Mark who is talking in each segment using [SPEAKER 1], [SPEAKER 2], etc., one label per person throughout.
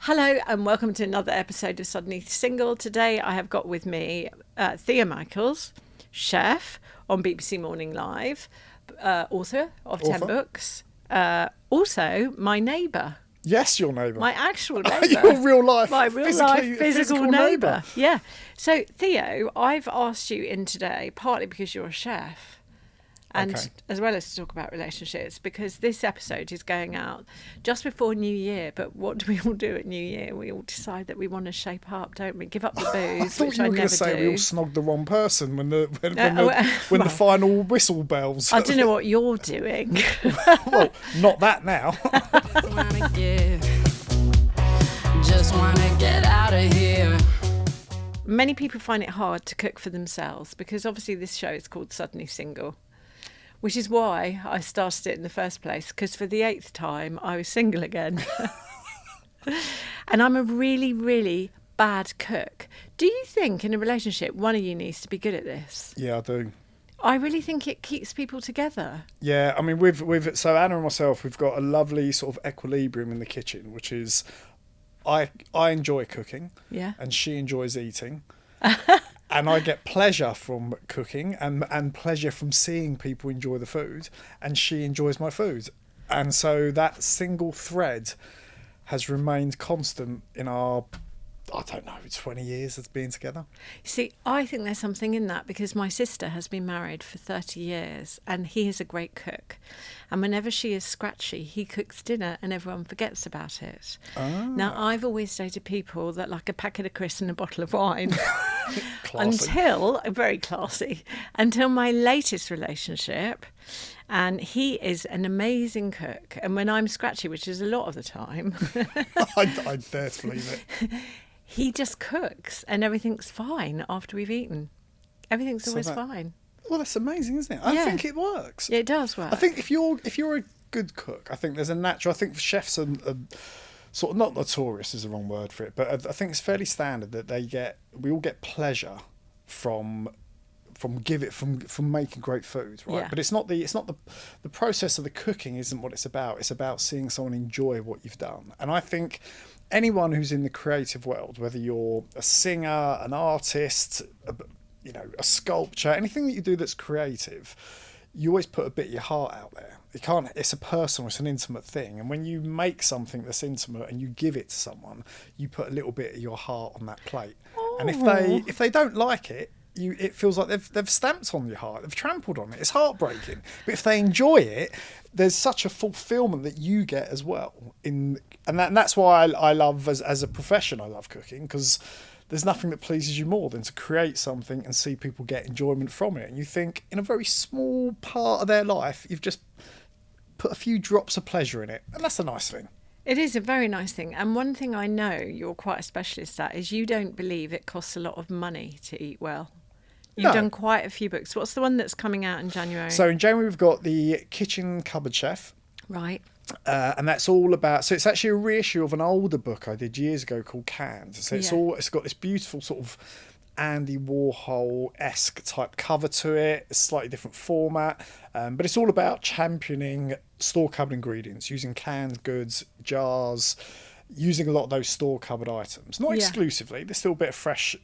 [SPEAKER 1] Hello and welcome to another episode of Suddenly Single. Today I have got with me Theo Michaels, chef on BBC Morning Live, author of 10 books, also my neighbour.
[SPEAKER 2] Yes, your neighbour.
[SPEAKER 1] My actual neighbour.
[SPEAKER 2] Your real life.
[SPEAKER 1] My real life physical neighbour. Yeah. So Theo, I've asked you in today partly because you're a chef. And as well as to talk about relationships, because this episode is going out just before New Year. But what do we all do at New Year? We all decide that we want to shape up, don't we? Give up the booze,
[SPEAKER 2] I thought you were going to say we all snogged the wrong person when the final whistle bells.
[SPEAKER 1] I don't know what you're doing.
[SPEAKER 2] Well, not that now.
[SPEAKER 1] Just want to get out of here. Many people find it hard to cook for themselves because obviously this show is called Suddenly Single. Which is why I started it in the first place, because for the 8th time I was single again. And I'm a really, really bad cook. Do you think in a relationship one of you needs to be good at this?
[SPEAKER 2] Yeah, I do.
[SPEAKER 1] I really think it keeps people together.
[SPEAKER 2] Yeah, I mean, so Anna and myself, we've got a lovely sort of equilibrium in the kitchen, which is I enjoy cooking, and she enjoys eating. And I get pleasure from cooking and pleasure from seeing people enjoy the food, and she enjoys my food. And so that single thread has remained constant in our, 20 years of being together.
[SPEAKER 1] See, I think there's something in that because my sister has been married for 30 years and he is a great cook. And whenever she is scratchy, he cooks dinner and everyone forgets about it. Now, I've always said to people that like a packet of crisps and a bottle of wine very classy, until my latest relationship. And he is an amazing cook. And when I'm scratchy, which is a lot of the time,
[SPEAKER 2] I dare to believe it.
[SPEAKER 1] He just cooks and everything's fine after we've eaten. Everything's always fine.
[SPEAKER 2] Well, that's amazing, isn't it? I think it works.
[SPEAKER 1] It does work.
[SPEAKER 2] I think if you're a good cook, I think there's a natural. I think chefs are sort of not notorious is the wrong word for it, but I think it's fairly standard that we all get pleasure from making great food, right?
[SPEAKER 1] Yeah.
[SPEAKER 2] But it's not the process of the cooking isn't what it's about. It's about seeing someone enjoy what you've done. And I think anyone who's in the creative world, whether you're a singer, an artist, a sculpture, anything that you do that's creative, you always put a bit of your heart out there. It's a personal, it's an intimate thing. And when you make something that's intimate and you give it to someone, you put a little bit of your heart on that plate. Oh. And if they don't like it, it feels like they've stamped on your heart, they've trampled on it. It's heartbreaking. But if they enjoy it, there's such a fulfillment that you get as well. And that's why I love, as a profession, I love cooking, because there's nothing that pleases you more than to create something and see people get enjoyment from it. And you think, in a very small part of their life, you've just put a few drops of pleasure in it. And that's a nice thing.
[SPEAKER 1] It is a very nice thing. And one thing I know you're quite a specialist at is you don't believe it costs a lot of money to eat well. You've done quite a few books. What's the one that's coming out in January?
[SPEAKER 2] So in January, we've got the Kitchen Cupboard Chef.
[SPEAKER 1] Right.
[SPEAKER 2] And that's all about, so it's actually a reissue of an older book I did years ago called Canned. So it's got this beautiful sort of Andy Warhol-esque type cover to it, a slightly different format, but it's all about championing store cupboard ingredients, using canned goods, jars, using a lot of those store cupboard items. Not exclusively, there's still a bit of fresh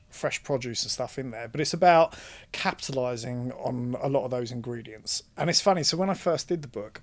[SPEAKER 2] produce and stuff in there, but it's about capitalising on a lot of those ingredients. And it's funny, so when I first did the book,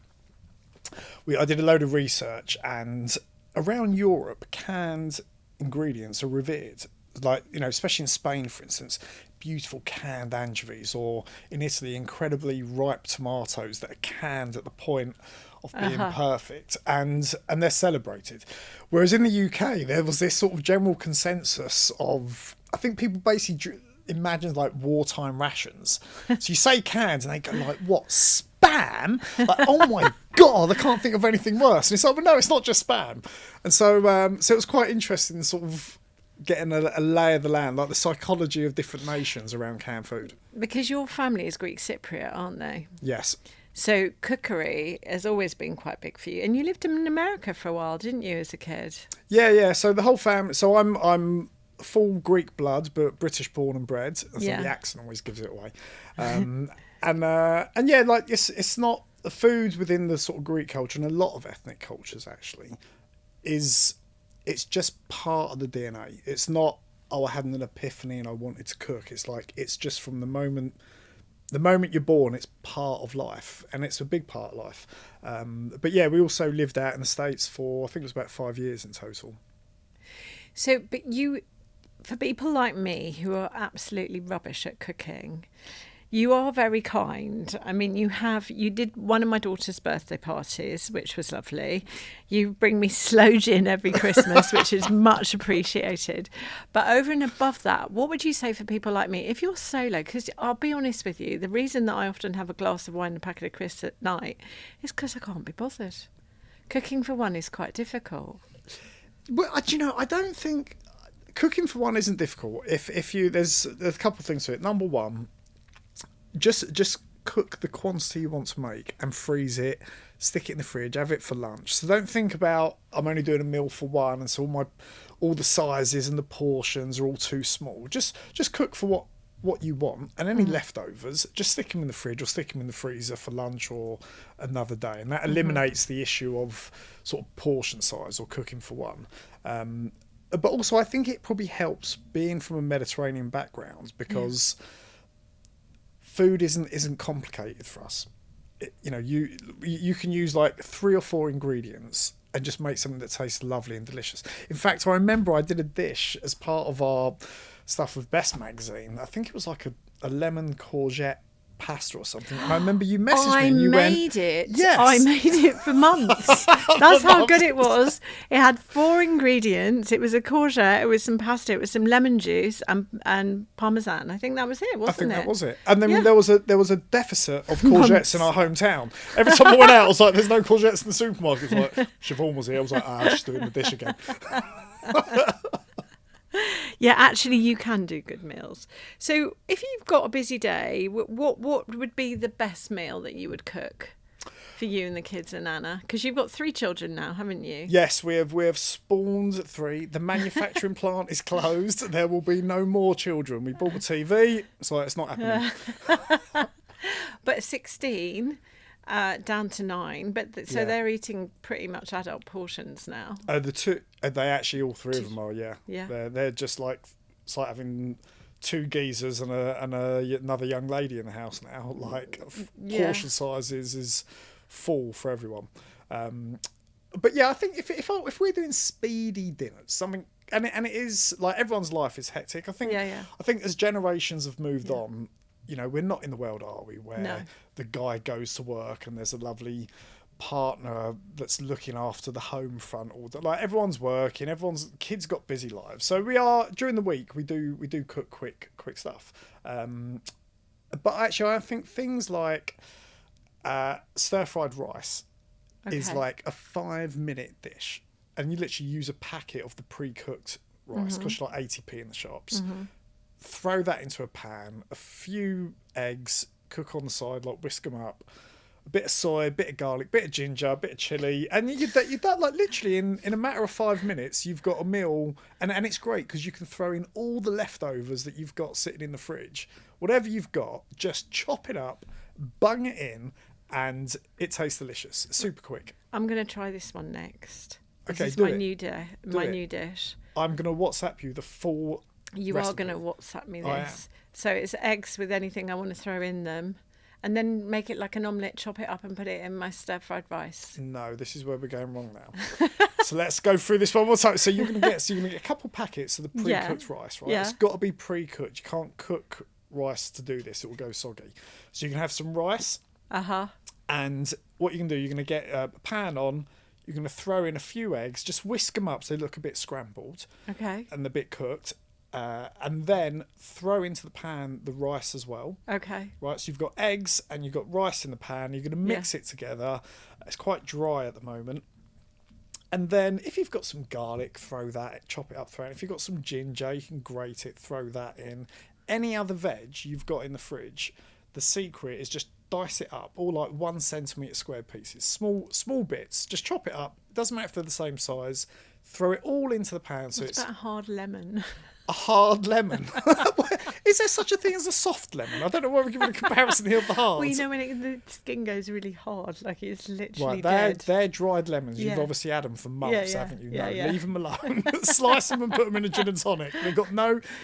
[SPEAKER 2] I did a load of research, and around Europe, canned ingredients are revered. Like, especially in Spain, for instance, beautiful canned anchovies, or in Italy, incredibly ripe tomatoes that are canned at the point of being perfect, and they're celebrated. Whereas in the UK, there was this sort of general consensus of, I think people basically imagine like wartime rations. So you say canned, and they go like, what, spam? Like, oh my God, I can't think of anything worse. And it's like, well, no, it's not just spam. And so it was quite interesting, sort of getting a lay of the land, like the psychology of different nations around canned food.
[SPEAKER 1] Because your family is Greek Cypriot, aren't they?
[SPEAKER 2] Yes.
[SPEAKER 1] So cookery has always been quite big for you. And you lived in America for a while, didn't you, as a kid?
[SPEAKER 2] Yeah. So the whole family, so I'm full Greek blood, but British born and bred. So the accent always gives it away. And yeah, like it's not the food within the sort of Greek culture, and a lot of ethnic cultures actually, is it's just part of the DNA. It's not, oh, I had an epiphany and I wanted to cook. It's like, it's just from the moment you're born, it's part of life, and it's a big part of life. But yeah, we also lived out in the States for, I think it was about 5 years in total.
[SPEAKER 1] So, but for people like me who are absolutely rubbish at cooking, you are very kind. I mean, you did one of my daughter's birthday parties, which was lovely. You bring me sloe gin every Christmas, which is much appreciated. But over and above that, what would you say for people like me? If you're solo, because I'll be honest with you, the reason that I often have a glass of wine and a packet of crisps at night is because I can't be bothered. Cooking for one is quite difficult.
[SPEAKER 2] Well, do you know, I don't think cooking for one isn't difficult. If you, there's a couple of things to it. Number one, just cook the quantity you want to make and freeze it, stick it in the fridge, have it for lunch. So don't think about, I'm only doing a meal for one, and so all the sizes and the portions are all too small. Just cook for what you want, and any leftovers, just stick them in the fridge or stick them in the freezer for lunch or another day, and that eliminates the issue of sort of portion size or cooking for one. But also, I think it probably helps being from a Mediterranean background, because food isn't complicated for us. You can use like 3 or 4 ingredients and just make something that tastes lovely and delicious. In fact, I remember I did a dish as part of our stuff with Best magazine. I think it was like a lemon courgette pasta or something. And I remember you messaged me and you went, yes.
[SPEAKER 1] I made it for months. That's how good it was. It had 4 ingredients. It was a courgette, it was some pasta, it was some lemon juice and parmesan. I think that was it, wasn't it?
[SPEAKER 2] I think that was it. And then there was a deficit of courgettes in our hometown. Every time I went out, I was like, there's no courgettes in the supermarket. It was like, Siobhan was here. I was like, she's doing the dish again.
[SPEAKER 1] Yeah, actually, you can do good meals. So if you've got a busy day, what would be the best meal that you would cook for you and the kids and Anna? Because you've got 3 children now, haven't you?
[SPEAKER 2] Yes, we have spawned 3. The manufacturing plant is closed. There will be no more children. We bought a TV, so it's not happening.
[SPEAKER 1] But 16... down to 9, so they're eating pretty much adult portions now.
[SPEAKER 2] They actually, all 3 of them are, yeah. They're just like, it's like having 2 geezers and another young lady in the house now. Like portion sizes is full for everyone. But yeah, I think if we're doing speedy dinners, something, and it is like, everyone's life is hectic. I think as generations have moved on, we're not in the world, are we, where the guy goes to work and there's a lovely partner that's looking after the home front all day. Like, everyone's working, kids got busy lives. So we are, during the week, we do cook quick stuff. But actually, I think things like stir-fried rice is like a 5-minute dish. And you literally use a packet of the pre-cooked rice, costs like 80p in the shops. Throw that into a pan, a few eggs, cook on the side, like whisk them up, a bit of soy, a bit of garlic, bit of ginger, a bit of chilli, and you're done, like literally in a matter of 5 minutes, you've got a meal, and it's great because you can throw in all the leftovers that you've got sitting in the fridge. Whatever you've got, just chop it up, bung it in, and it tastes delicious. Super quick.
[SPEAKER 1] I'm going to try this one next. This
[SPEAKER 2] Okay,
[SPEAKER 1] is
[SPEAKER 2] do
[SPEAKER 1] my
[SPEAKER 2] it.
[SPEAKER 1] new dish.
[SPEAKER 2] I'm going to WhatsApp you the full
[SPEAKER 1] You
[SPEAKER 2] recipe.
[SPEAKER 1] are going to WhatsApp me
[SPEAKER 2] I am.
[SPEAKER 1] this. So it's eggs with anything I want to throw in them. And then make it like an omelette, chop it up and put it in my stir-fried rice.
[SPEAKER 2] No, this is where we're going wrong now. So let's go through this one more time. So you're going to get a couple packets of the pre-cooked rice, right?
[SPEAKER 1] Yeah.
[SPEAKER 2] It's got to be pre-cooked. You can't cook rice to do this. It will go soggy. So you can have some rice. And what you can do, you're going to get a pan on. You're going to throw in a few eggs. Just whisk them up so they look a bit scrambled.
[SPEAKER 1] Okay.
[SPEAKER 2] And a bit cooked. And then throw into the pan the rice as well.
[SPEAKER 1] Okay.
[SPEAKER 2] Right, so you've got eggs and you've got rice in the pan. You're going to mix it together. It's quite dry at the moment. And then if you've got some garlic, throw that, chop it up, throw it in. If you've got some ginger, you can grate it, throw that in. Any other veg you've got in the fridge, the secret is just dice it up, all like 1 centimetre square pieces, small bits. Just chop it up. It doesn't matter if they're the same size. Throw it all into the pan. So
[SPEAKER 1] it's about a hard lemon.
[SPEAKER 2] a hard lemon. Is there such a thing as a soft lemon? I don't know why we're giving a comparison here of the hard.
[SPEAKER 1] Well, you know when the skin goes really hard, like it's literally
[SPEAKER 2] right,
[SPEAKER 1] dead.
[SPEAKER 2] they're dried lemons.
[SPEAKER 1] Yeah.
[SPEAKER 2] You've obviously had them for months,
[SPEAKER 1] Yeah,
[SPEAKER 2] haven't you?
[SPEAKER 1] yeah,
[SPEAKER 2] No,
[SPEAKER 1] yeah.
[SPEAKER 2] leave them alone. Slice them and put them in a gin and tonic.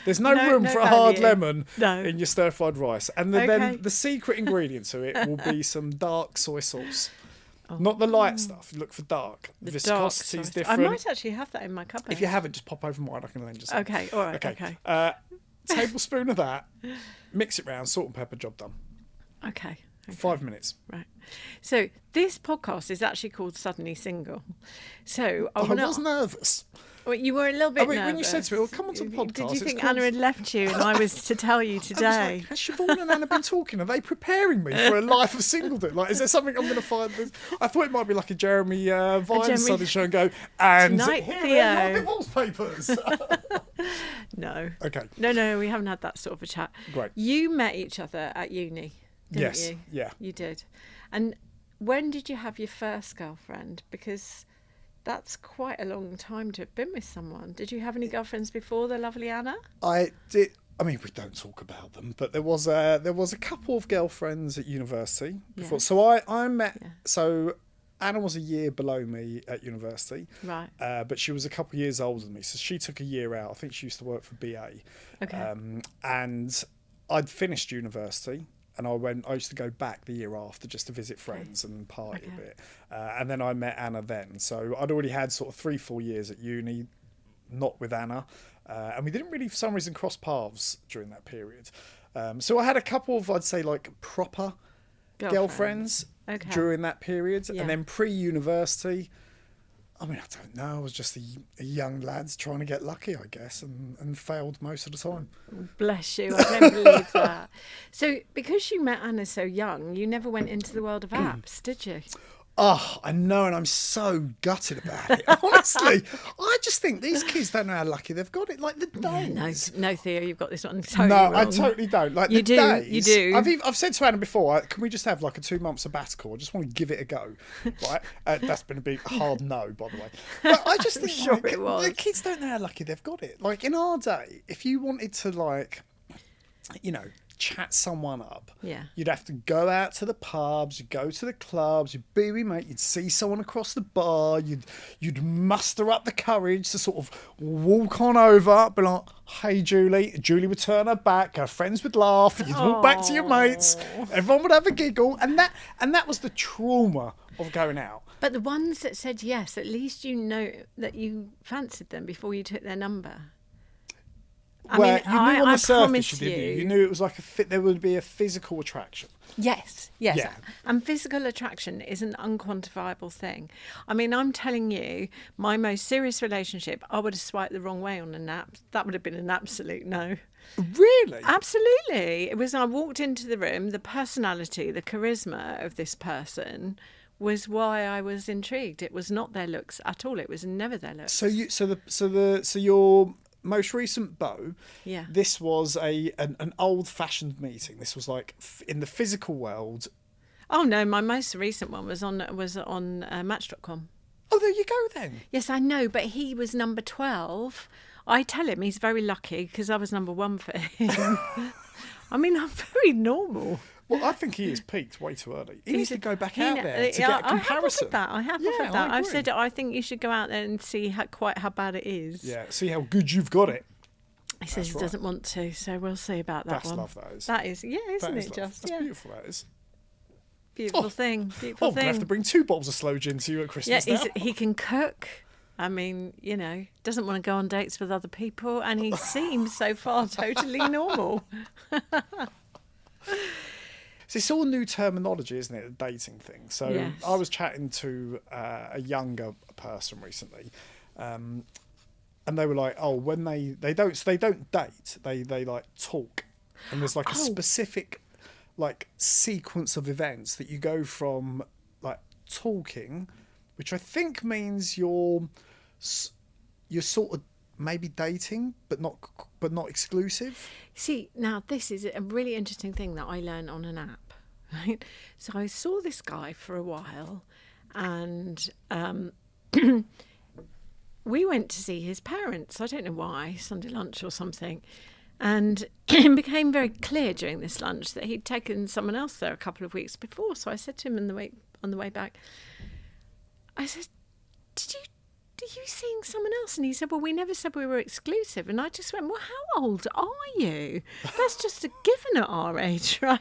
[SPEAKER 2] There's no room
[SPEAKER 1] no
[SPEAKER 2] for a hard
[SPEAKER 1] value.
[SPEAKER 2] lemon
[SPEAKER 1] No.
[SPEAKER 2] in your stir-fried rice. And
[SPEAKER 1] Okay.
[SPEAKER 2] then the secret ingredient to it will be some dark soy sauce. Not the light stuff. Look for dark.
[SPEAKER 1] The
[SPEAKER 2] Viscosity
[SPEAKER 1] dark
[SPEAKER 2] is
[SPEAKER 1] sauce. I
[SPEAKER 2] different.
[SPEAKER 1] might actually have that in my cupboard.
[SPEAKER 2] If you haven't, just pop over mine. I can lend you some.
[SPEAKER 1] Okay, all right, okay.
[SPEAKER 2] Tablespoon of that. Mix it round. Salt and pepper. Job done.
[SPEAKER 1] Okay.
[SPEAKER 2] 5 minutes.
[SPEAKER 1] Right. So this podcast is actually called Suddenly Single. So
[SPEAKER 2] I was nervous.
[SPEAKER 1] Well, you were a little bit nervous.
[SPEAKER 2] When you said to me, well, come on to the podcast.
[SPEAKER 1] Did you
[SPEAKER 2] it's
[SPEAKER 1] think
[SPEAKER 2] called-
[SPEAKER 1] Anna had left you and I was to tell you
[SPEAKER 2] I was
[SPEAKER 1] today?
[SPEAKER 2] like, has Siobhan and Anna been talking? Are they preparing me for a life of singledom? Like, is there something I'm going to find? I thought it might be like a Jeremy Vine Sunday show and go, and
[SPEAKER 1] Tonight,
[SPEAKER 2] here
[SPEAKER 1] Theo.
[SPEAKER 2] are your divorce papers.
[SPEAKER 1] No.
[SPEAKER 2] Okay.
[SPEAKER 1] No, we haven't had that sort of a chat.
[SPEAKER 2] Great.
[SPEAKER 1] You met each other at uni, didn't
[SPEAKER 2] Yes,
[SPEAKER 1] you?
[SPEAKER 2] yeah.
[SPEAKER 1] You did. And when did you have your first girlfriend? Because that's quite a long time to have been with someone. Did you have any girlfriends before the lovely Anna?
[SPEAKER 2] I did. I mean, we don't talk about them, but there was a couple of girlfriends at university before.
[SPEAKER 1] Yeah.
[SPEAKER 2] So I met.
[SPEAKER 1] Yeah.
[SPEAKER 2] So Anna was a year below me at university,
[SPEAKER 1] Right.
[SPEAKER 2] but she was a couple of years older than me. So she took a year out. I think she used to work for BA.
[SPEAKER 1] Okay.
[SPEAKER 2] And I'd finished university. And I used to go back the year after just to visit friends and party a bit. And then I met Anna then. So I'd already had sort of 3-4 years at uni, not with Anna. And we didn't really, for some reason, cross paths during that period. So I had a couple of, I'd say, like proper girlfriends
[SPEAKER 1] Okay.
[SPEAKER 2] during that period.
[SPEAKER 1] Yeah.
[SPEAKER 2] And then pre-university, I mean, I don't know. I was just a young lad trying to get lucky, I guess, and failed most of the time.
[SPEAKER 1] Bless you. I don't believe that. So because you met Anna so young, you never went into the world of apps, did you?
[SPEAKER 2] Oh, I know, and I'm so gutted about it. Honestly, I just think these kids don't know how lucky they've got it. Like the days.
[SPEAKER 1] No, Theo, you've got this one totally
[SPEAKER 2] No,
[SPEAKER 1] wrong.
[SPEAKER 2] I totally don't. Like
[SPEAKER 1] You
[SPEAKER 2] the
[SPEAKER 1] do,
[SPEAKER 2] days.
[SPEAKER 1] you do.
[SPEAKER 2] I've said to Anna before, can we just have like a 2-month sabbatical? I just want to give it a go. Right? That's been a big hard no, by the way. But I just think
[SPEAKER 1] sure
[SPEAKER 2] like,
[SPEAKER 1] it was.
[SPEAKER 2] the kids don't know how lucky they've got it. Like in our day, if you wanted to like, you know, chat someone up,
[SPEAKER 1] Yeah.
[SPEAKER 2] you'd have to go out to the pubs, you'd go to the clubs, you'd be with mate, you'd see someone across the bar, you'd muster up the courage to sort of walk on over, be like, hey Julie would turn her back, her friends would laugh, you'd walk back to your mates, everyone would have a giggle, and that was the trauma of going out.
[SPEAKER 1] But the ones that said yes, at least you know that you fancied them before you took their number.
[SPEAKER 2] You knew on the surface,
[SPEAKER 1] promise
[SPEAKER 2] you didn't. You knew it was like there would be a physical attraction.
[SPEAKER 1] Yes.
[SPEAKER 2] Yeah.
[SPEAKER 1] And physical attraction is an unquantifiable thing. I mean, I'm telling you, my most serious relationship, I would have swiped the wrong way on an app. That would have been an absolute no.
[SPEAKER 2] Really?
[SPEAKER 1] Absolutely. It was, I walked into the room, the personality, the charisma of this person was why I was intrigued. It was not their looks at all. It was never their looks.
[SPEAKER 2] So your most recent beau,
[SPEAKER 1] Yeah.
[SPEAKER 2] this was an old-fashioned meeting. This was like in the physical world.
[SPEAKER 1] Oh no, my most recent one was on Match.com.
[SPEAKER 2] Oh, there you go then.
[SPEAKER 1] Yes, I know, but he was number 12. I tell him he's very lucky because I was number 1 for him. I mean, I'm very normal.
[SPEAKER 2] Well, I think he has peaked way too early. He needs to go back out there to
[SPEAKER 1] Yeah,
[SPEAKER 2] get a comparison.
[SPEAKER 1] I have
[SPEAKER 2] Yeah,
[SPEAKER 1] offered that.
[SPEAKER 2] I
[SPEAKER 1] I've
[SPEAKER 2] agree.
[SPEAKER 1] said I think you should go out there and see quite how bad it is.
[SPEAKER 2] Yeah, see how good you've got it.
[SPEAKER 1] He says he doesn't want to, so we'll see about that
[SPEAKER 2] That's
[SPEAKER 1] one.
[SPEAKER 2] love, that is.
[SPEAKER 1] That is, yeah, isn't
[SPEAKER 2] That is
[SPEAKER 1] it
[SPEAKER 2] love.
[SPEAKER 1] just?
[SPEAKER 2] That's
[SPEAKER 1] Yeah.
[SPEAKER 2] beautiful, that is.
[SPEAKER 1] Beautiful thing. Beautiful
[SPEAKER 2] I'm going to have to
[SPEAKER 1] thing.
[SPEAKER 2] bring 2 bottles of slow gin to you at Christmas
[SPEAKER 1] Yeah,
[SPEAKER 2] now.
[SPEAKER 1] he can cook. I mean, you know, doesn't want to go on dates with other people, and he seems so far totally normal.
[SPEAKER 2] So it's all new terminology, isn't it? The dating thing. So
[SPEAKER 1] Yes.
[SPEAKER 2] I was chatting to a younger person recently, and they were like, "Oh, when they don't date, they like talk, and there's like a specific like sequence of events that you go from like talking, which I think means you're sort of maybe dating, but not exclusive."
[SPEAKER 1] See, now this is a really interesting thing that I learned on an app, right? So I saw this guy for a while, and we went to see his parents. I don't know why, Sunday lunch or something. And it became very clear during this lunch that he'd taken someone else there a couple of weeks before. So I said to him on the way back, I said, Are you seeing someone else? And he said, well, we never said we were exclusive. And I just went, well, how old are you? That's just a given at our age, right?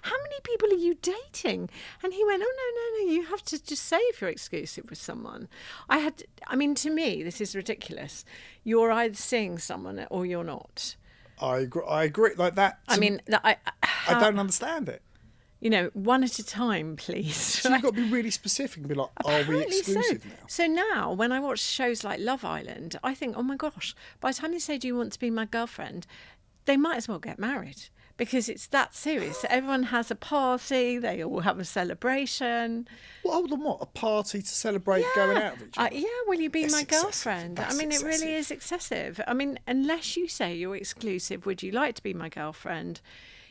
[SPEAKER 1] How many people are you dating? And he went, oh, no, you have to just say if you're exclusive with someone. To me, this is ridiculous. You're either seeing someone or you're not.
[SPEAKER 2] I agree. Like that.
[SPEAKER 1] I
[SPEAKER 2] don't understand it.
[SPEAKER 1] One at a time, please.
[SPEAKER 2] So you've got to be really specific and be like,
[SPEAKER 1] Apparently
[SPEAKER 2] are we exclusive now?
[SPEAKER 1] So now, when I watch shows like Love Island, I think, oh my gosh, by the time they say, do you want to be my girlfriend? They might as well get married because it's that serious. So everyone has a party, they all have a celebration.
[SPEAKER 2] Well, hold on, what? A party to celebrate going out with each other?
[SPEAKER 1] Will you be
[SPEAKER 2] It's
[SPEAKER 1] my
[SPEAKER 2] excessive.
[SPEAKER 1] girlfriend?
[SPEAKER 2] That's
[SPEAKER 1] it
[SPEAKER 2] excessive.
[SPEAKER 1] really is excessive. Unless you say you're exclusive, would you like to be my girlfriend?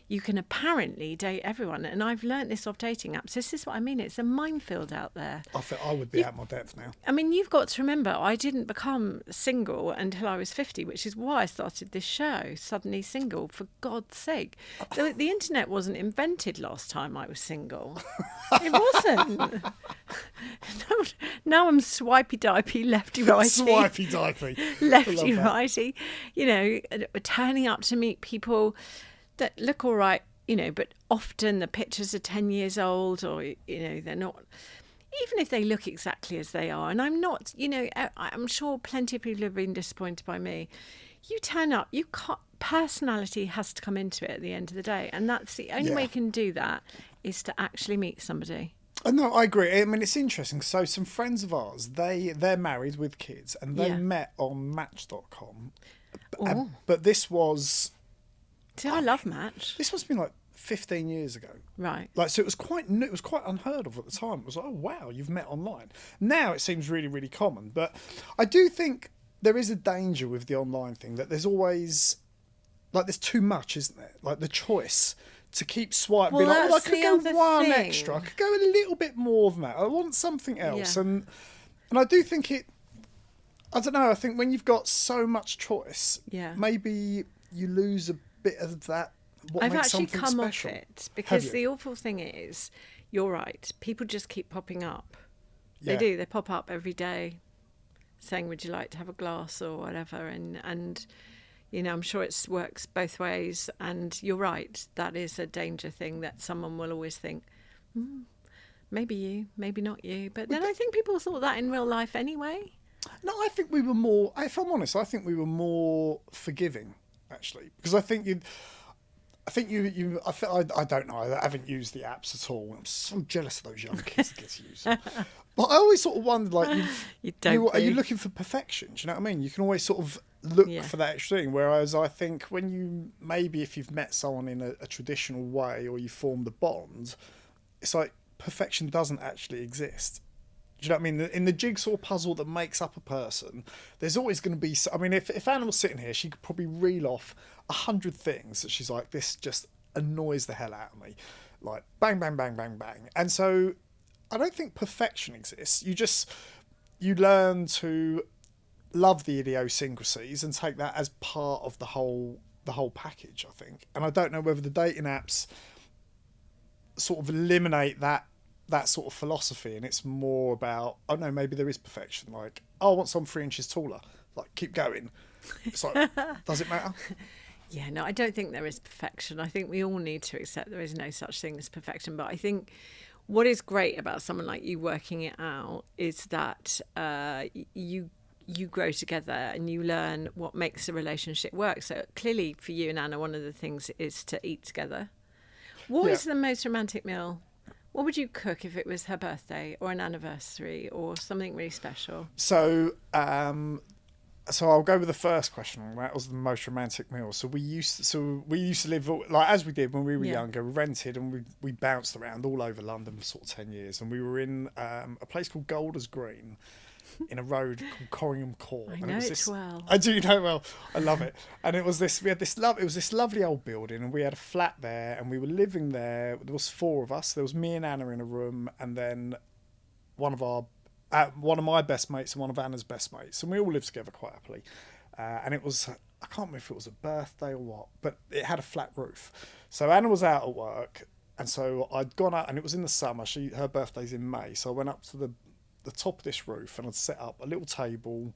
[SPEAKER 1] You can apparently date everyone. And I've learnt this off dating apps. This is what I mean. It's a minefield out there.
[SPEAKER 2] I think I would be out my depth now.
[SPEAKER 1] You've got to remember, I didn't become single until I was 50, which is why I started this show, Suddenly Single, for God's sake. The internet wasn't invented last time I was single. It wasn't. Now I'm swipey-dipey, lefty-righty.
[SPEAKER 2] Swipey-dipey.
[SPEAKER 1] Lefty-righty. Turning up to meet people that look all right, but often the pictures are 10 years old or, they're not, even if they look exactly as they are. And I'm not, I'm sure plenty of people have been disappointed by me. You turn up, personality has to come into it at the end of the day. And that's the only way you can do that is to actually meet somebody.
[SPEAKER 2] No, I agree. It's interesting. So some friends of ours, they're married with kids and they met on Match.com. But this was...
[SPEAKER 1] See, I love Match.
[SPEAKER 2] This must have been like 15 years ago.
[SPEAKER 1] Right.
[SPEAKER 2] So it was quite new. It was quite unheard of at the time. It was like, oh, wow, you've met online. Now it seems really, really common. But I do think there is a danger with the online thing that there's always, there's too much, isn't there? Like the choice to keep swiping.
[SPEAKER 1] Well,
[SPEAKER 2] I
[SPEAKER 1] that's
[SPEAKER 2] could
[SPEAKER 1] the
[SPEAKER 2] go
[SPEAKER 1] other
[SPEAKER 2] one
[SPEAKER 1] thing.
[SPEAKER 2] extra. I could go a little bit more than that. I want something else.
[SPEAKER 1] Yeah.
[SPEAKER 2] And I do think I don't know, I think when you've got so much choice, maybe you lose a bit of that.
[SPEAKER 1] I've actually come
[SPEAKER 2] special.
[SPEAKER 1] off it because the awful thing is, you're right, people just keep popping up. They do. They pop up every day saying, would you like to have a glass or whatever? And I'm sure it works both ways. And you're right, that is a danger thing that someone will always think, maybe you, maybe not you. But then I think people thought that in real life anyway.
[SPEAKER 2] No, I think we were more, if I'm honest, I think we were more forgiving. Actually, because I don't know. I haven't used the apps at all. I'm so jealous of those young kids that get to use them. But I always sort of wondered, like, are you looking for perfection? Do you know what I mean? You can always sort of look for that extra thing. Whereas I think if you've met someone in a traditional way or you formed a bond, it's like perfection doesn't actually exist. Do you know what I mean? In the jigsaw puzzle that makes up a person, there's always going to be... if Anna was sitting here, she could probably reel off 100 things that she's like, this just annoys the hell out of me. Like, bang, bang, bang, bang, bang. And so I don't think perfection exists. You learn to love the idiosyncrasies and take that as part of the whole package, I think. And I don't know whether the dating apps sort of eliminate that sort of philosophy, and it's more about, oh no, maybe there is perfection, like, oh, I want someone 3 inches taller, like, keep going. It's like, does it matter?
[SPEAKER 1] Yeah, no, I don't think there is perfection. I think we all need to accept there is no such thing as perfection. But I think what is great about someone like you working it out is that you grow together and you learn what makes a relationship work. So clearly for you and Anna, one of the things is to eat together. What is the most romantic meal? What would you cook if it was her birthday or an anniversary or something really special?
[SPEAKER 2] So I'll go with the first question. That was the most romantic meal. So we used to live like as we did when we were younger. We rented and we bounced around all over London for sort of 10 years. And we were in a place called Golders Green, in a road called Corringham Court.
[SPEAKER 1] I know it well.
[SPEAKER 2] I do know well. I love it. And it was this lovely old building, and we had a flat there, and we were living there. There was 4 of us. There was me and Anna in a room, and then one of our one of my best mates and one of Anna's best mates, and we all lived together quite happily. And it was, I can't remember if it was a birthday or what, but it had a flat roof. So Anna was out at work, and so I'd gone out, and it was in the summer. Her birthday's in May, so I went up to the top of this roof, and I'd set up a little table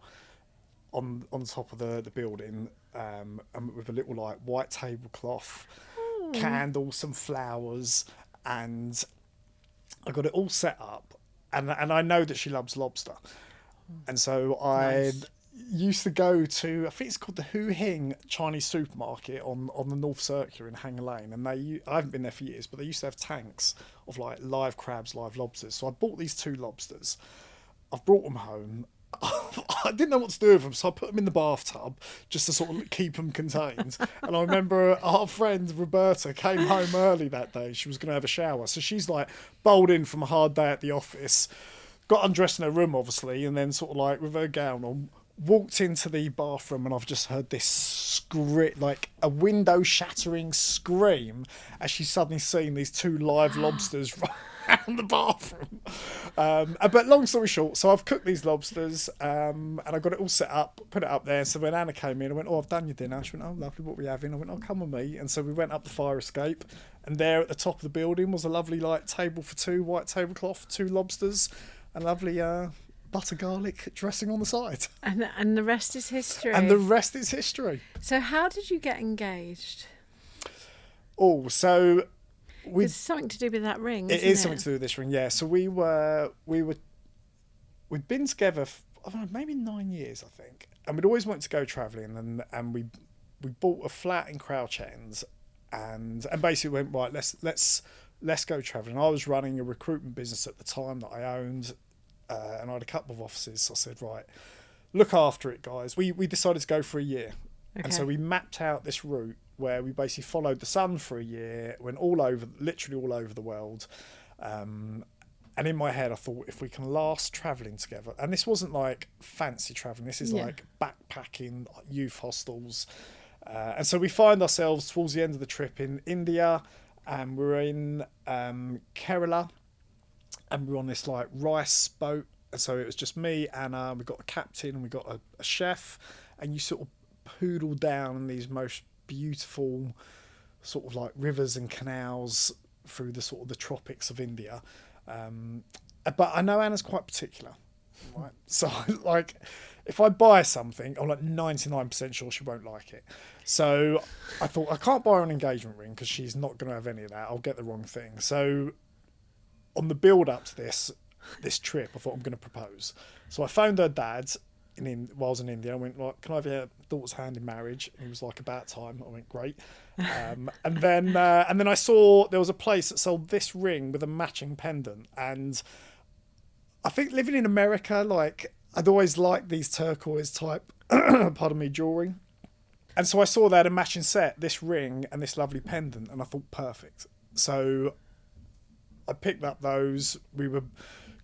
[SPEAKER 2] on top of the building, and with a little like white tablecloth, candles, some flowers, and I got it all set up. And I know that she loves lobster, and so I used to go to, I think it's called the Hu Hing Chinese supermarket on the North Circular in Hanger Lane, and I haven't been there for years, but they used to have tanks of like live crabs, live lobsters. So I bought these 2 lobsters. I've brought them home. I didn't know what to do with them, so I put them in the bathtub just to sort of keep them contained. And I remember our friend Roberta came home early that day. She was going to have a shower, so she's like bowled in from a hard day at the office, got undressed in her room obviously, and then sort of like with her gown on, walked into the bathroom, and I've just heard this scream, like a window shattering scream, as she's suddenly seen these 2 live lobsters around the bathroom. But long story short, so I've cooked these lobsters, and I got it all set up, put it up there. So when Anna came in, I went, "Oh, I've done your dinner." She went, "Oh, lovely, what are we having?" I went, "Oh, come with me." And so we went up the fire escape, and there at the top of the building was a lovely like table for 2, white tablecloth, 2 lobsters, and lovely butter garlic dressing on the side.
[SPEAKER 1] And the rest is history.
[SPEAKER 2] And the rest is history.
[SPEAKER 1] So how did you get engaged?
[SPEAKER 2] Oh, so
[SPEAKER 1] It's something to do with that ring,
[SPEAKER 2] it is something to do with this ring, yeah. So we'd been together for, I don't know, maybe 9 years, I think, and we'd always wanted to go travelling, and we bought a flat in Crouch End, and basically went, right, let's go travelling. I was running a recruitment business at the time that I owned, and I had a couple of offices. So I said, right, look after it, guys. We decided to go for a year, and so we mapped out this route where we basically followed the sun for a year, went literally all over the world. And in my head, I thought, if we can last travelling together, and this wasn't like fancy travelling, this is like backpacking, like youth hostels. And so we find ourselves towards the end of the trip in India, and we're in Kerala, and we're on this like rice boat. And so it was just me, Anna, we got a captain, and we got a chef, and you sort of poodle down these most beautiful sort of like rivers and canals through the sort of the tropics of India. But I know Anna's quite particular, right? So like, if I buy something, I'm like 99% sure she won't like it. So I thought, I can't buy her an engagement ring because she's not going to have any of that. I'll get the wrong thing. So on the build up to this trip, I thought, I'm going to propose. So I phoned her dad while I was in India. I went, like, can I have your daughter's hand in marriage? And he was like, about time. I went, great. And then I saw there was a place that sold this ring with a matching pendant. And I think living in America, like, I'd always liked these turquoise type, pardon me, jewelry. And so I saw they had a matching set, this ring and this lovely pendant, and I thought, perfect. So I picked up those. We were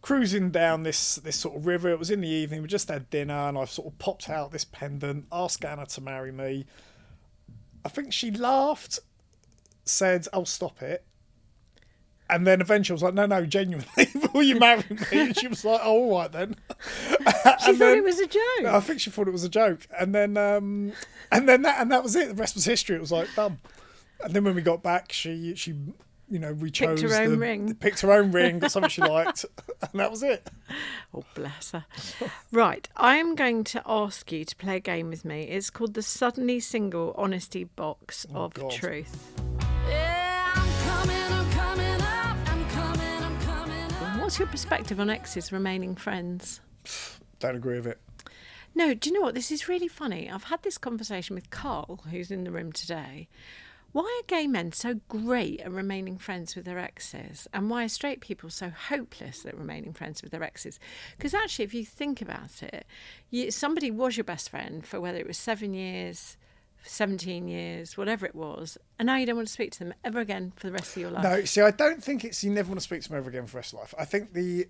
[SPEAKER 2] cruising down this sort of river. It was in the evening. We just had dinner, and I sort of popped out this pendant, asked Anna to marry me. I think she laughed, said, "I'll stop it." And then eventually I was like, no, genuinely, will you marry me? And she was like, "Oh, all right then."
[SPEAKER 1] She thought it was a joke.
[SPEAKER 2] I think she thought it was a joke. And then that was it. The rest was history. It was like, done. And then when we got back, she we chose
[SPEAKER 1] picked her own ring.
[SPEAKER 2] Picked her own ring, got something she liked, and that was it.
[SPEAKER 1] Oh, bless her. Right, I am going to ask you to play a game with me. It's called the Suddenly Single Honesty Box of
[SPEAKER 2] God.
[SPEAKER 1] Truth.
[SPEAKER 3] Yeah, I'm coming up.
[SPEAKER 1] What's your perspective on exes remaining friends?
[SPEAKER 2] Don't agree with it.
[SPEAKER 1] No, do you know what? This is really funny. I've had this conversation with Carl, who's in the room today. Why are gay men so great at remaining friends with their exes? And why are straight people so hopeless at remaining friends with their exes? Because actually, if you think about it, somebody was your best friend for whether it was 7 years, 17 years, whatever it was, and now you don't want to speak to them ever again for the rest of your life.
[SPEAKER 2] No, see, I don't think it's you never want to speak to them ever again for the rest of life. I think the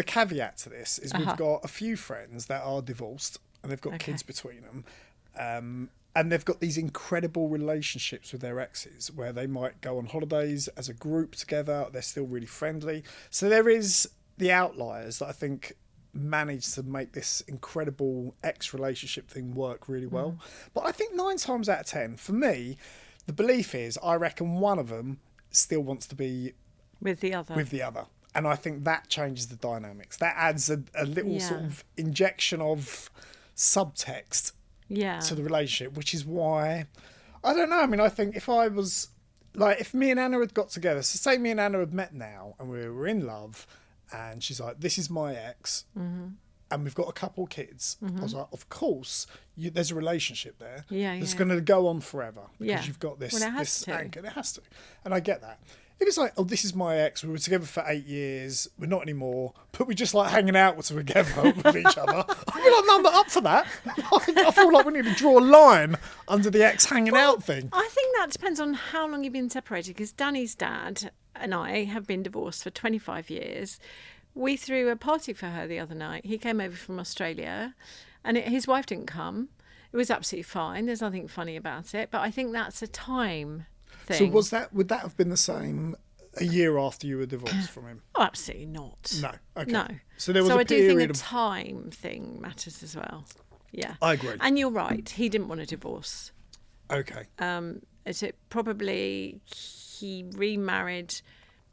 [SPEAKER 2] caveat to this is we've got a few friends that are divorced and they've got kids between them. And they've got these incredible relationships with their exes where they might go on holidays as a group together. They're still really friendly. So there is the outliers that I think managed to make this incredible ex relationship thing work really well. But I think 9 times out of 10, for me, the belief is I reckon one of them still wants to be
[SPEAKER 1] with the other.
[SPEAKER 2] And I think that changes the dynamics. That adds a little sort of injection of subtext to the relationship, which is why, I don't know. I mean, I think if I was, like, if me and Anna had got together, so say me and Anna had met now and we were in love, and she's like, this is my ex, and we've got a couple of kids. I was like, of course, there's a relationship there that's going to go on forever because you've got this anchor. It has to. And I get that. If it's like, oh, this is my ex, we were together for 8 years, we're not anymore, but we're just like hanging out together with each other, I feel like I'm not up for that. I feel like we need to draw a line under the ex hanging out thing.
[SPEAKER 1] I think that depends on how long you've been separated, because Danny's dad and I have been divorced for 25 years. We threw a party for her the other night. He came over from Australia and his wife didn't come. It was absolutely fine. There's nothing funny about it. But I think that's a time thing.
[SPEAKER 2] So would that have been the same a year after you were divorced from him?
[SPEAKER 1] Oh, absolutely not.
[SPEAKER 2] No. Okay.
[SPEAKER 1] No.
[SPEAKER 2] So there was
[SPEAKER 1] I
[SPEAKER 2] a
[SPEAKER 1] do think
[SPEAKER 2] period
[SPEAKER 1] a time thing matters as well. Yeah.
[SPEAKER 2] I agree.
[SPEAKER 1] And you're right. He didn't want a divorce.
[SPEAKER 2] Okay.
[SPEAKER 1] He remarried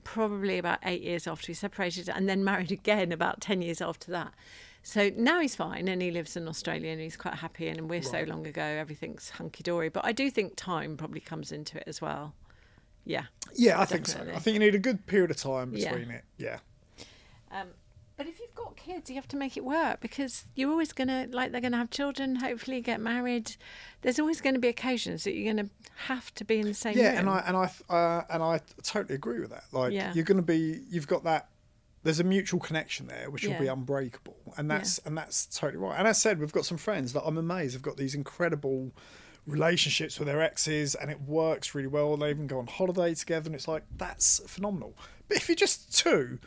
[SPEAKER 1] probably about 8 years after he separated, and then married again about 10 years after that. So now he's fine and he lives in Australia and he's quite happy, and we're so long ago, everything's hunky-dory. But I do think time probably comes into it as well. Yeah.
[SPEAKER 2] Yeah, I think so. I think you need a good period of time between it. Yeah.
[SPEAKER 1] But if you've got kids, you have to make it work, because you're always going to, like, they're going to have children, hopefully get married. There's always going to be occasions that you're going to have to be in the same room.
[SPEAKER 2] Yeah, and I totally agree with that. Like, you're going to be, you've got that, there's a mutual connection there which will be unbreakable, and that's totally right. And as I said, we've got some friends that I'm amazed have got these incredible relationships with their exes, and it works really well. They even go on holiday together, and it's like, that's phenomenal. But if you're just two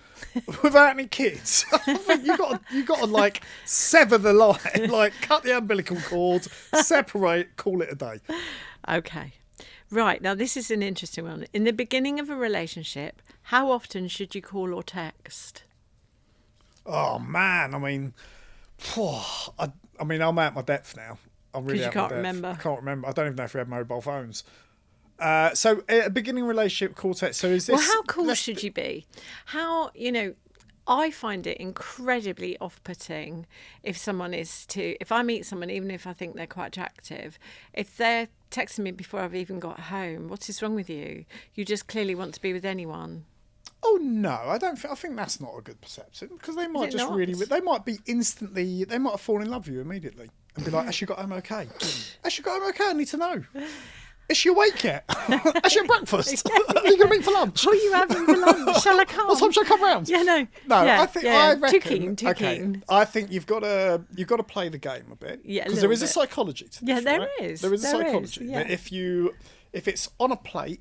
[SPEAKER 2] without any kids, I think you got to like sever the line, like cut the umbilical cord, separate, call it a day.
[SPEAKER 1] Okay. Right, now this is an interesting one. In the beginning of a relationship, how often should you call or text?
[SPEAKER 2] Oh man, I mean, I'm out my depth now. I'm really out my depth.
[SPEAKER 1] Remember.
[SPEAKER 2] I can't remember. I don't even know if we had mobile phones. So a beginning relationship, call, text. So is this?
[SPEAKER 1] Well, how cool should you be? How, I find it incredibly off-putting if I meet someone, even if I think they're quite attractive, if they're texting me before I've even got home. What is wrong with you? You just clearly want to be with anyone.
[SPEAKER 2] Oh no, I don't. I think that's not a good perception, because they might just they might be instantly. They might have fallen in love with you immediately and be like, "Has she got home okay? Has she got home okay? I need to know." Is she awake yet? Has she had breakfast? Are you going to meet for lunch?
[SPEAKER 1] What are you having for lunch? Shall I come?
[SPEAKER 2] What time shall I come round?
[SPEAKER 1] Yeah, no.
[SPEAKER 2] No,
[SPEAKER 1] yeah,
[SPEAKER 2] I reckon.
[SPEAKER 1] Too keen.
[SPEAKER 2] I think you've got to play the game a bit.
[SPEAKER 1] Yeah,
[SPEAKER 2] because there is a psychology to this.
[SPEAKER 1] Yeah, there
[SPEAKER 2] right?
[SPEAKER 1] is.
[SPEAKER 2] There is a psychology.
[SPEAKER 1] Yeah.
[SPEAKER 2] That if it's on a plate,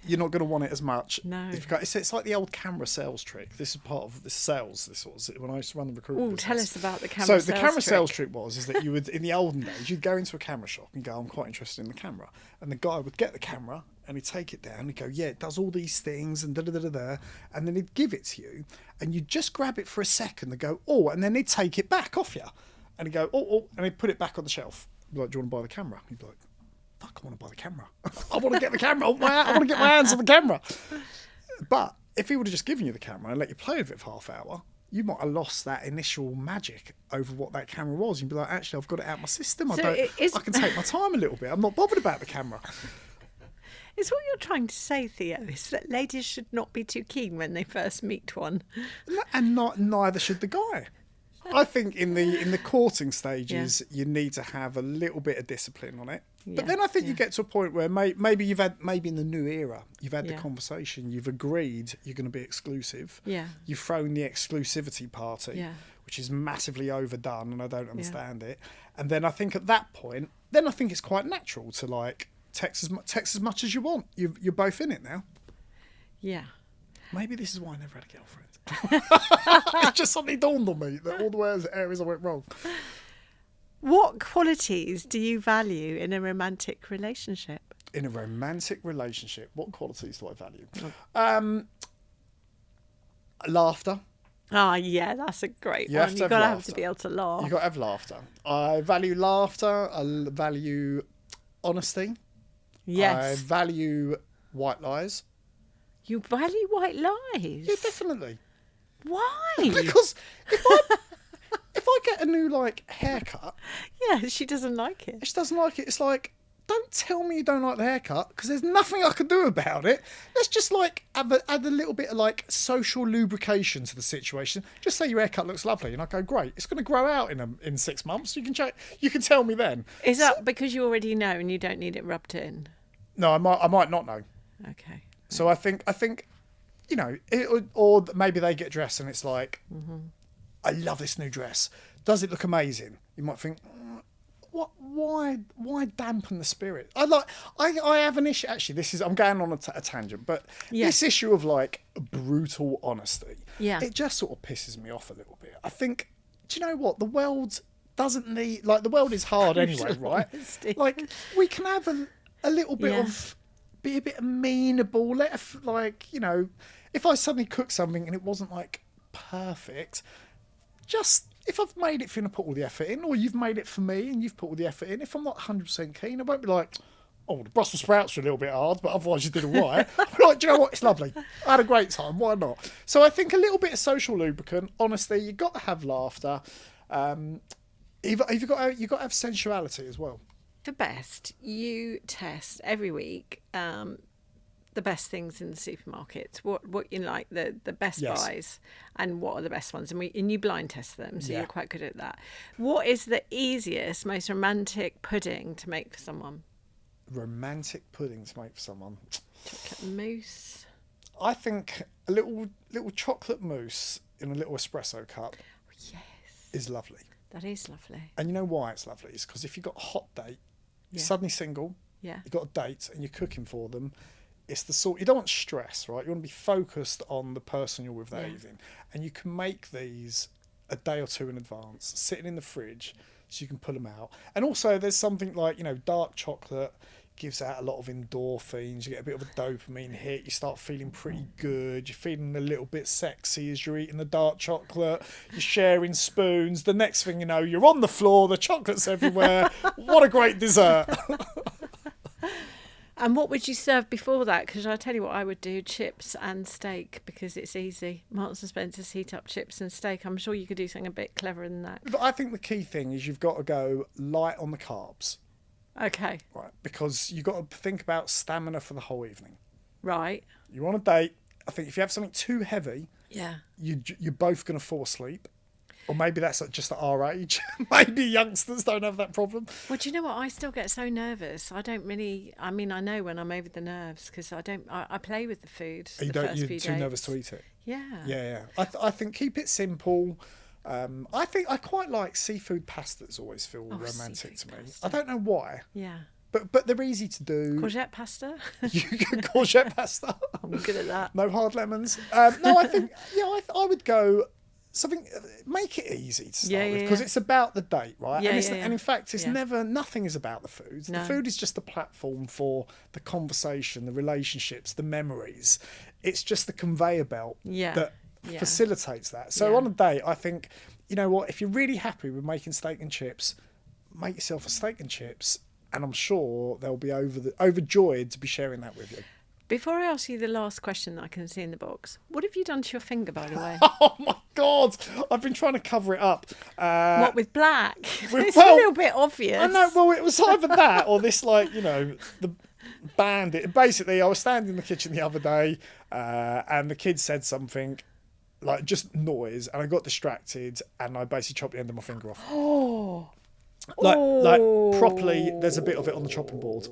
[SPEAKER 2] you're not going to want it as much.
[SPEAKER 1] No.
[SPEAKER 2] It's like the old camera sales trick. This is part of the sales. This was when I used to run the recruitment business.
[SPEAKER 1] Tell us about the camera sales trick.
[SPEAKER 2] So the camera sales trick is that you would, in the olden days, you'd go into a camera shop and go, I'm quite interested in the camera. And the guy would get the camera and he'd take it down and he'd go, yeah, it does all these things and da-da-da-da-da. And then he'd give it to you and you'd just grab it for a second and go, oh, and then he'd take it back off you. And he'd go, oh, and he'd put it back on the shelf. He'd be like, do you want to buy the camera? He'd be like, fuck, I want to buy the camera. I want to get the camera. I want to get my hands on the camera. But if he would have just given you the camera and let you play with it for half hour, you might have lost that initial magic over what that camera was. You'd be like, actually, I've got it out of my system. I can take my time a little bit. I'm not bothered about the camera.
[SPEAKER 1] Is what you're trying to say, Theo, is that ladies should not be too keen when they first meet one?
[SPEAKER 2] And neither should the guy. I think in the courting stages, you need to have a little bit of discipline on it. But then I think you get to a point where maybe in the new era, you've had the conversation, you've agreed you're going to be exclusive.
[SPEAKER 1] Yeah.
[SPEAKER 2] You've thrown the exclusivity party, which is massively overdone, and I don't understand it. And then I think at that point, it's quite natural to like text as much as you want. You're both in it now.
[SPEAKER 1] Yeah.
[SPEAKER 2] Maybe this is why I never had a girlfriend. It just suddenly dawned on me that all the areas I went wrong.
[SPEAKER 1] What qualities do you value in a romantic relationship?
[SPEAKER 2] In a romantic relationship, what qualities do I value? Laughter.
[SPEAKER 1] Oh, yeah, that's a great
[SPEAKER 2] You
[SPEAKER 1] one.
[SPEAKER 2] have to
[SPEAKER 1] You've
[SPEAKER 2] have
[SPEAKER 1] got to have
[SPEAKER 2] laughter.
[SPEAKER 1] to be able to laugh.
[SPEAKER 2] You got to have laughter. I value laughter. Value honesty. I
[SPEAKER 1] Yes.
[SPEAKER 2] value white lies.
[SPEAKER 1] You value white lies?
[SPEAKER 2] Yeah, definitely.
[SPEAKER 1] Why?
[SPEAKER 2] Because if I get a new haircut,
[SPEAKER 1] Yeah, she doesn't like it.
[SPEAKER 2] she doesn't like it. It's like, don't tell me you don't like the haircut because there's nothing I can do about it. Let's just add a little bit of social lubrication to the situation. Just say your haircut looks lovely, and I go, great. It's going to grow out in 6 months. You can check. You can tell me then.
[SPEAKER 1] Is that because you already know and you don't need it rubbed in?
[SPEAKER 2] No, I might not know.
[SPEAKER 1] Okay.
[SPEAKER 2] So I think or maybe they get dressed and it's like, I love this new dress. Does it look amazing? You might think, what? Why dampen the spirit? I have an issue. Actually, I'm going on a tangent, but this issue of brutal honesty, it just sort of pisses me off a little bit. I think, do you know what? The world doesn't need the world is hard anyway, right?
[SPEAKER 1] Honesty.
[SPEAKER 2] We can have a little bit of. Be a bit amenable. If I suddenly cook something and it wasn't perfect, just if I've made it for you and I put all the effort in, or you've made it for me and you've put all the effort in, if I'm not 100% keen, I won't be like, oh, the Brussels sprouts are a little bit hard, but otherwise you did all right. Do you know what? It's lovely. I had a great time. Why not? So I think a little bit of social lubricant, honesty, you've got to have laughter. You've got to have sensuality as well.
[SPEAKER 1] For best, you test every week the best things in the supermarkets. What you like, the best buys, and what are the best ones, and you blind test them, so you're quite good at that. What is the easiest, most romantic pudding to make for someone?
[SPEAKER 2] Romantic pudding to make for someone.
[SPEAKER 1] Chocolate mousse.
[SPEAKER 2] I think a little chocolate mousse in a little espresso cup.
[SPEAKER 1] Yes,
[SPEAKER 2] is lovely.
[SPEAKER 1] That is lovely.
[SPEAKER 2] And you know why it's lovely? It's because if you've got a hot date, you're suddenly single, you've got a date and you're cooking for them, it's the sort, you don't want stress, right? You want to be focused on the person you're with that evening. And you can make these a day or two in advance, sitting in the fridge so you can pull them out. And also there's something dark chocolate gives out a lot of endorphins, you get a bit of a dopamine hit, you start feeling pretty good, you're feeling a little bit sexy as you're eating the dark chocolate, you're sharing spoons, the next thing you know you're on the floor, the chocolate's everywhere. What a great dessert.
[SPEAKER 1] And what would you serve before that? Because I tell you what I would do, chips and steak, because it's easy. Marks and Spencer's heat up chips and steak. I'm sure you could do something a bit cleverer than that.
[SPEAKER 2] But I think the key thing is you've got to go light on the carbs.
[SPEAKER 1] Okay.
[SPEAKER 2] Right, because you've got to think about stamina for the whole evening.
[SPEAKER 1] Right.
[SPEAKER 2] You're on a date. I think if you have something too heavy, you're both going to fall asleep. Or maybe that's just at our age. Maybe youngsters don't have that problem.
[SPEAKER 1] Well, do you know what? I still get so nervous. I don't really. I mean, I know when I'm over the nerves because I don't. I play with the food.
[SPEAKER 2] You're too nervous to eat it.
[SPEAKER 1] Yeah.
[SPEAKER 2] Yeah. I think keep it simple. I think I quite like seafood pastas. Always feel romantic to me.
[SPEAKER 1] Pasta.
[SPEAKER 2] I don't know why.
[SPEAKER 1] Yeah.
[SPEAKER 2] But they're easy to do.
[SPEAKER 1] Courgette pasta.
[SPEAKER 2] You can courgette pasta.
[SPEAKER 1] I'm good at that.
[SPEAKER 2] No hard lemons. No, I think I would go. Something, make it easy to start with because it's about the date, right? And in fact, it's nothing is about the food.
[SPEAKER 1] No.
[SPEAKER 2] The food is just the platform for the conversation, the relationships, the memories. It's just the conveyor belt that facilitates that. So on a date, I think, you know what, if you're really happy with making steak and chips, make yourself a steak and chips, and I'm sure they'll be overjoyed to be sharing that with you.
[SPEAKER 1] Before I ask you the last question that I can see in the box, what have you done to your finger, by the way?
[SPEAKER 2] Oh my God! I've been trying to cover it up.
[SPEAKER 1] What, with black? It's a little bit obvious.
[SPEAKER 2] I know. Well, it was either that or this, the bandit. Basically, I was standing in the kitchen the other day, and the kid said something, just noise, and I got distracted, and I basically chopped the end of my finger off.
[SPEAKER 1] Oh.
[SPEAKER 2] Properly. There's a bit of it on the chopping board.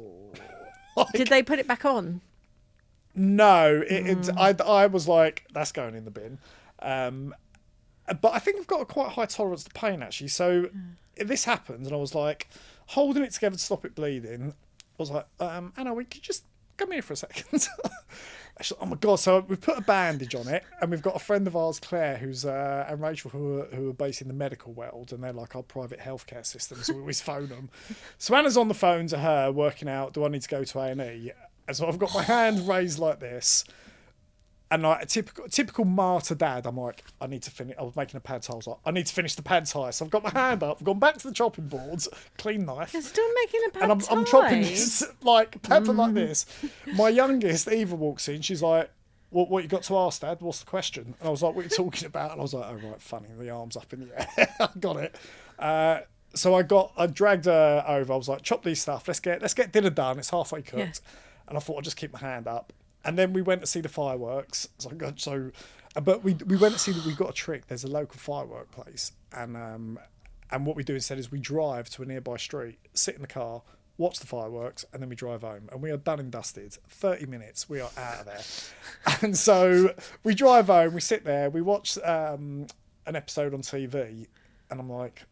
[SPEAKER 1] Did they put it back on?
[SPEAKER 2] No, I was like, that's going in the bin. But I think I've got a quite high tolerance to pain, actually. So if this happened, and I was like, holding it together to stop it bleeding, I was like, Anna, could you just come here for a second? Actually, oh my God. So we've put a bandage on it, and we've got a friend of ours, Claire, and Rachel, who are based in the medical world, and they're like our private healthcare system, so we always phone them. So Anna's on the phone to her, working out, do I need to go to A&E? And so I've got my hand raised like this, And like a typical martyr dad, I'm like, I need to finish. I was making a pad thai. I was like, I need to finish the pad thai. So I've got my hand up. I've gone back to the chopping boards, clean knife.
[SPEAKER 1] You're still making a pad
[SPEAKER 2] And I'm chopping this like pepper like this. My youngest Eva walks in. She's like, what you got to ask, Dad? What's the question? And I was like, what are you talking about? And I was like, oh right, funny. The arms up in the air. I got it. So I dragged her over. I was like, chop these stuff. Let's get dinner done. It's halfway cooked.
[SPEAKER 1] Yeah.
[SPEAKER 2] And I thought I'd just keep my hand up. And then we went to see the fireworks. But we went to see that we got a trick. There's a local firework place, and what we do instead is we drive to a nearby street, sit in the car, watch the fireworks, and then we drive home. And we are done and dusted. 30 minutes, we are out of there. And so we drive home, we sit there, we watch an episode on TV, and I'm like,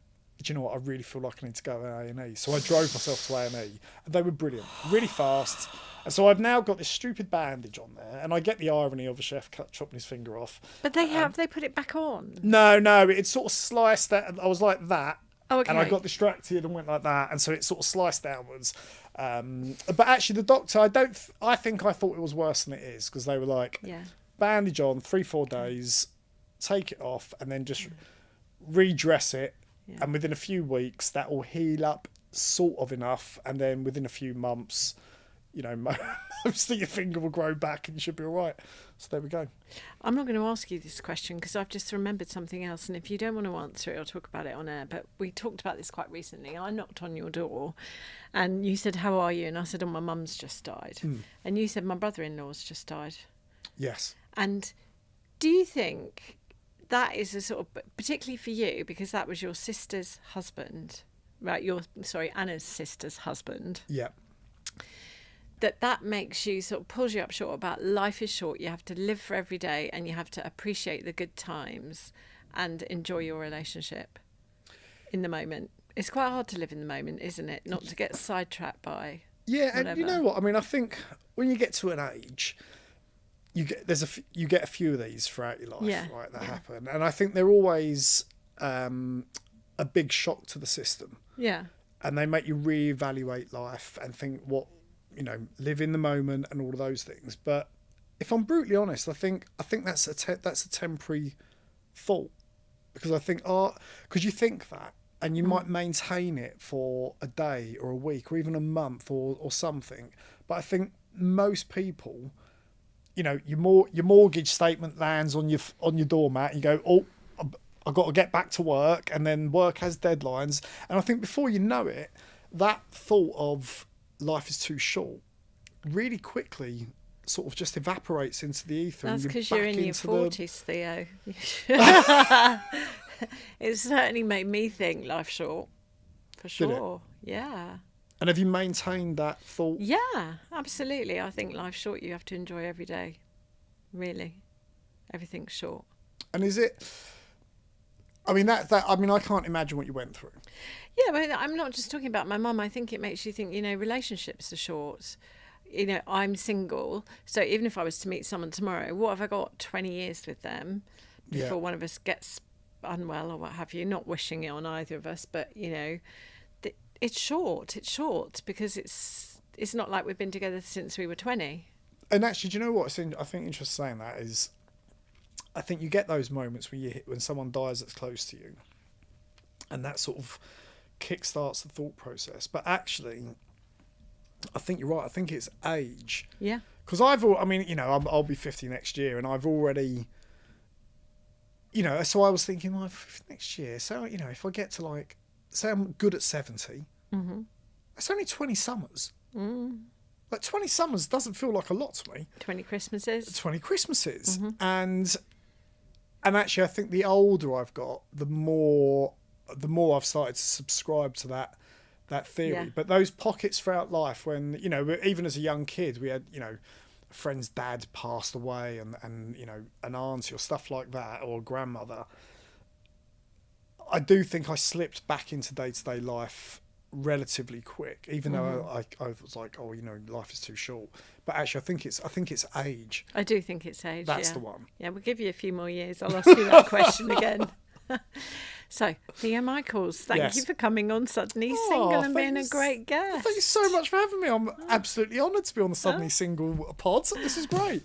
[SPEAKER 2] do you know what? I really feel like I need to go to A&E. So I drove myself to A&E, and they were brilliant, really fast. And so I've now got this stupid bandage on there, and I get the irony of a chef chopping his finger off.
[SPEAKER 1] But they put it back on.
[SPEAKER 2] No, it sort of sliced that. I was like that.
[SPEAKER 1] Oh, okay.
[SPEAKER 2] And I got distracted and went like that, and so it sort of sliced downwards. But actually, the doctor, I think I thought it was worse than it is, because they were like, bandage on 3-4 days, take it off, and then just redress it. Yeah. And within a few weeks, that will heal up sort of enough, and then within a few months, you know, most of your finger will grow back and you should be all right. So there we go.
[SPEAKER 1] I'm not going to ask you this question because I've just remembered something else, and if you don't want to answer it, I'll talk about it on air. But we talked about this quite recently. I knocked on your door and you said, how are you? And I said, oh, my mum's just died. And you said, my brother-in-law's just died.
[SPEAKER 2] Yes.
[SPEAKER 1] And do you think that is a sort of, particularly for you, because that was your sister's husband, right? Anna's sister's husband.
[SPEAKER 2] Yeah.
[SPEAKER 1] That makes you sort of pulls you up short about life is short. You have to live for every day, and you have to appreciate the good times and enjoy your relationship in the moment. It's quite hard to live in the moment, isn't it? Not to get sidetracked by whatever.
[SPEAKER 2] And you know what? I mean, I think when you get to an age, you get a few of these throughout your life, right? That happen, and I think they're always a big shock to the system. Yeah, and they make you reevaluate life and think live in the moment and all of those things. But if I'm brutally honest, I think that's a temporary thought, because I think because you think that, and you might maintain it for a day or a week or even a month or something. But I think most people, your mortgage statement lands on your doormat. And you go, oh, I've got to get back to work, and then work has deadlines. And I think before you know it, that thought of life is too short really quickly sort of just evaporates into the ether.
[SPEAKER 1] That's because you're in your 40s, Theo. It certainly made me think life short, for sure. Yeah.
[SPEAKER 2] And have you maintained that thought?
[SPEAKER 1] Yeah, absolutely. I think life's short. You have to enjoy every day. Really, everything's short.
[SPEAKER 2] And is it? I mean, I can't imagine what you went through.
[SPEAKER 1] Yeah, but I'm not just talking about my mum. I think it makes you think, relationships are short. I'm single. So even if I was to meet someone tomorrow, what have I got 20 years with them before one of us gets unwell or what have you? Not wishing it on either of us, but, it's short. It's short because it's not like we've been together since we were 20.
[SPEAKER 2] And actually, do you know what? I think interesting saying that is, I think you get those moments when someone dies that's close to you, and that sort of kickstarts the thought process. But actually, I think you're right. I think it's age. Yeah. Because I'll be 50 next year, and I've already, so I was thinking, well, 50 next year. So, if I get to say I'm good at 70, that's only 20 summers. Like 20 summers doesn't feel like a lot to me.
[SPEAKER 1] 20 Christmases.
[SPEAKER 2] 20 Christmases. And actually, I think the older I've got, the more I've started to subscribe to that theory. Yeah. But those pockets throughout life when, even as a young kid, we had, a friend's dad passed away and an auntie or stuff like that, or a grandmother. I do think I slipped back into day-to-day life relatively quick, even though I was like, life is too short. But actually, I think it's age.
[SPEAKER 1] I do think it's age.
[SPEAKER 2] That's the one.
[SPEAKER 1] Yeah, we'll give you a few more years. I'll ask you that question again. So, Theo Michaels, thank you for coming on Suddenly Single and being a great guest.
[SPEAKER 2] Thank you so much for having me. I'm absolutely honoured to be on the Suddenly Single pod. This is great.